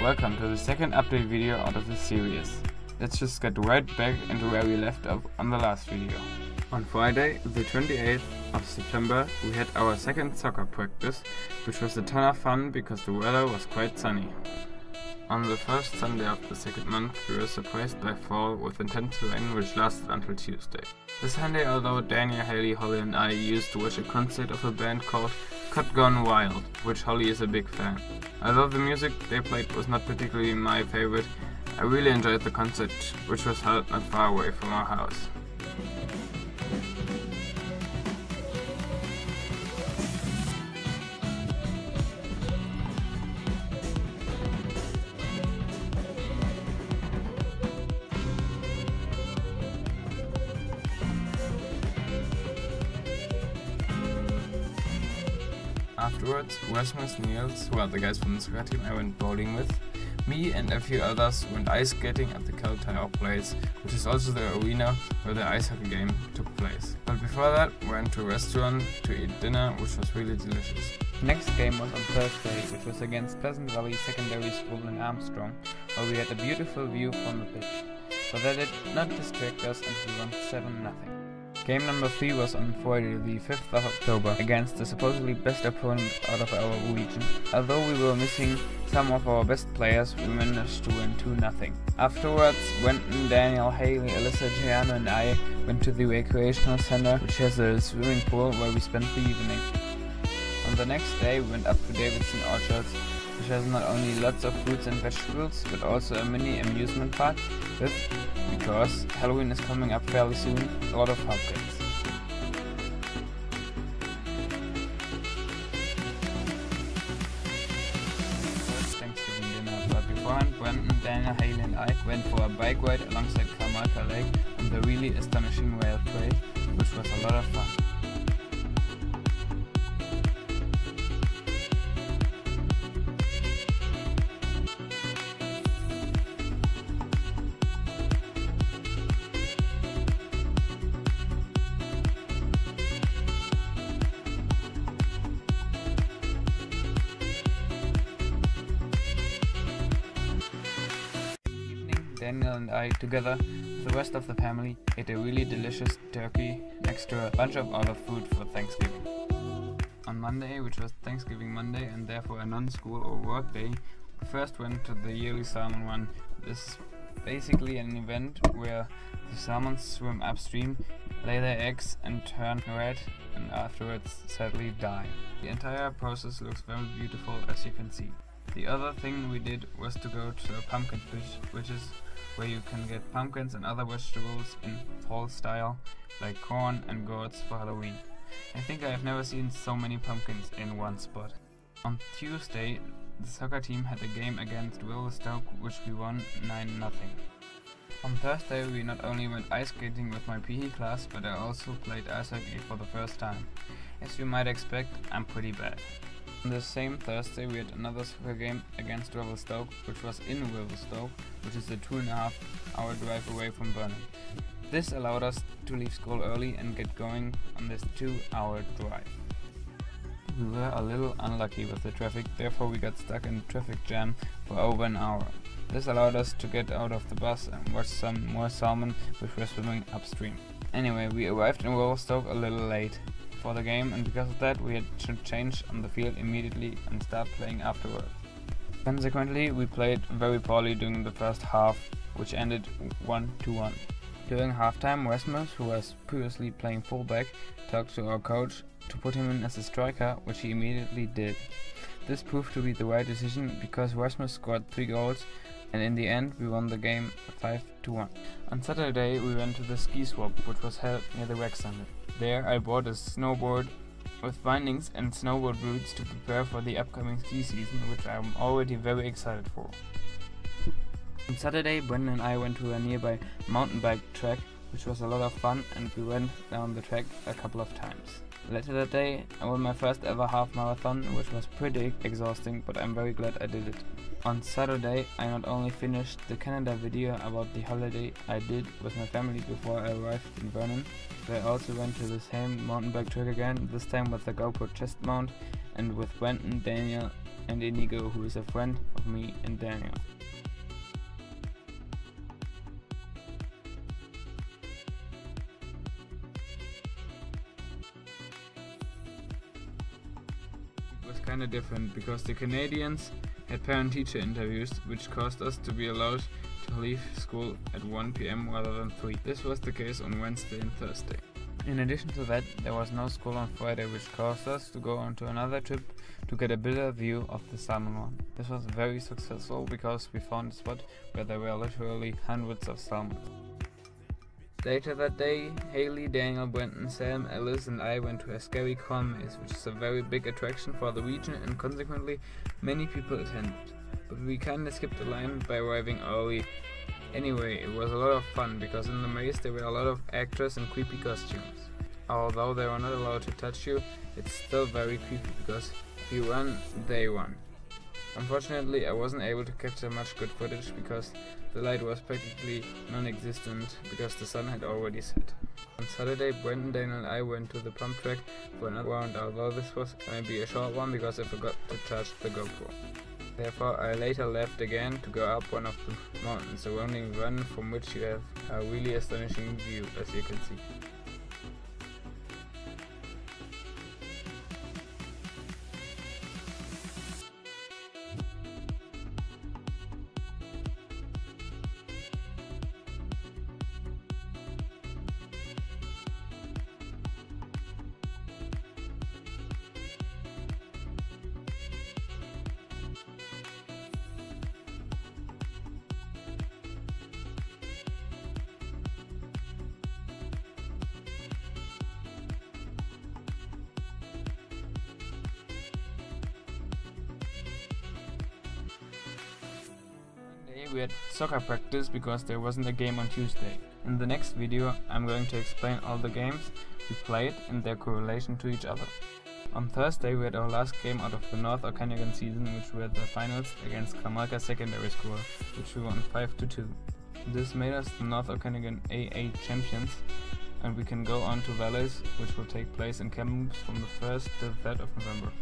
welcome to the second update video out of this series. Let's just get right back into where we left off on the last video. On Friday, the 28th of September, we had our second soccer practice, which was a ton of fun because the weather was quite sunny. On the first Sunday of the second month, we were surprised by fall with intense rain which lasted until Tuesday. The Sunday, although Daniel, Haley, Holly and I used to watch a concert of a band called Cut Gone Wild, which Holly is a big fan. Although the music they played was not particularly my favorite, I really enjoyed the concert, which was held not far away from our house. Afterwards, Rasmus, Niels, who are the guys from the soccer team I went bowling with, me and a few others went ice skating at the Keltire place, which is also the arena where the ice hockey game took place. But before that, we went to a restaurant to eat dinner, which was really delicious. The next game was on Thursday, which was against Pleasant Valley Secondary School in Armstrong, where we had a beautiful view from the pitch. But that did not distract us and we won 7-0. Game number 3 was on Friday, the 5th of October, against the supposedly best opponent out of our region. Although we were missing some of our best players, we managed to win 2-0. Afterwards, Wenton, Daniel, Haley, Alyssa, Gianna and I went to the recreational center, which has a swimming pool where we spent the evening. On the next day, we went up to Davidson Orchards, which has not only lots of fruits and vegetables, but also a mini amusement park with, because Halloween is coming up fairly soon, a lot of pumpkins. Thanksgiving dinner, but beforehand, Brandon, Daniel, Haley and I went for a bike ride alongside Carmichael Lake on the really astonishing rail trail, which was a lot of fun. Daniel and I, together with the rest of the family, ate a really delicious turkey next to a bunch of other food for Thanksgiving. On Monday, which was Thanksgiving Monday and therefore a non-school or work day, we first went to the yearly salmon run. This is basically an event where the salmons swim upstream, lay their eggs and turn red and afterwards sadly die. The entire process looks very beautiful, as you can see. The other thing we did was to go to a pumpkin patch, which is where you can get pumpkins and other vegetables in fall style, like corn and gourds for Halloween. I think I have never seen so many pumpkins in one spot. On Tuesday, the soccer team had a game against Willowstoke, which we won 9-0. On Thursday, we not only went ice skating with my PE class, but I also played ice hockey for the first time. As you might expect, I'm pretty bad. On the same Thursday, we had another soccer game against Revelstoke, which was in Revelstoke, which is a 2.5-hour drive away from Vernon. This allowed us to leave school early and get going on this 2-hour drive. We were a little unlucky with the traffic, therefore we got stuck in a traffic jam for over an hour. This allowed us to get out of the bus and watch some more salmon which were swimming upstream. Anyway, we arrived in Revelstoke a little late for the game, and because of that we had to change on the field immediately and start playing afterwards. Consequently, we played very poorly during the first half, which ended 1-1. During halftime, Rasmus, who was previously playing fullback, talked to our coach to put him in as a striker, which he immediately did. This proved to be the right decision because Rasmus scored 3 goals, and in the end we won the game 5-1. On Saturday we went to the ski swap, which was held near the rec center. There I bought a snowboard with bindings and snowboard boots to prepare for the upcoming ski season, which I am already very excited for. On Saturday, Brendan and I went to a nearby mountain bike track, which was a lot of fun, and we went down the track a couple of times. Later that day, I ran my first ever half marathon, which was pretty exhausting, but I'm very glad I did it. On Saturday, I not only finished the Canada video about the holiday I did with my family before I arrived in Vernon, but I also went to the same mountain bike track again, this time with the GoPro chest mount and with Wenton, Daniel and Inigo, who is a friend of me and Daniel. It was kinda different because the Canadians had parent-teacher interviews, which caused us to be allowed to leave school at 1 PM rather than 3. This was the case on Wednesday and Thursday. In addition to that, there was no school on Friday, which caused us to go on to another trip to get a better view of the salmon run. This was very successful because we found a spot where there were literally hundreds of salmon. Later that day, Haley, Daniel, Brenton, Sam, Alice and I went to a scary corn maze, which is a very big attraction for the region and consequently many people attended. But we kinda skipped the line by arriving early. Anyway, it was a lot of fun because in the maze there were a lot of actors in creepy costumes. Although they were not allowed to touch you, it's still very creepy because if you run, they run. Unfortunately, I wasn't able to capture much good footage because the light was practically non-existent because the sun had already set. On Saturday, Brenton, Daniel and I went to the pump track for another round, although this was maybe a short one because I forgot to charge the GoPro. Therefore, I later left again to go up one of the mountains surrounding the run, from which you have a really astonishing view, as you can see. We had soccer practice because there wasn't a game on Tuesday. In the next video I'm going to explain all the games we played and their correlation to each other. On Thursday we had our last game out of the North Okanagan season, which were the finals against Kamalka Secondary School, which we won 5-2. This made us the North Okanagan AA champions, and we can go on to Valleys, which will take place in Kamloops from the 1st to the 3rd of November.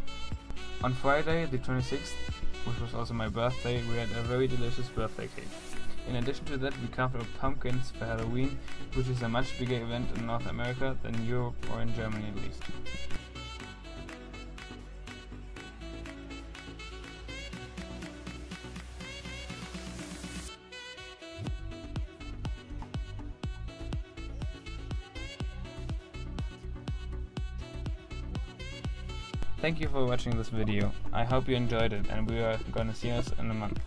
On Friday the 26th, which was also my birthday, we had a very delicious birthday cake. In addition to that, we carved up pumpkins for Halloween, which is a much bigger event in North America than Europe or in Germany at least. Thank you for watching this video. I hope you enjoyed it and we are gonna see us in a month.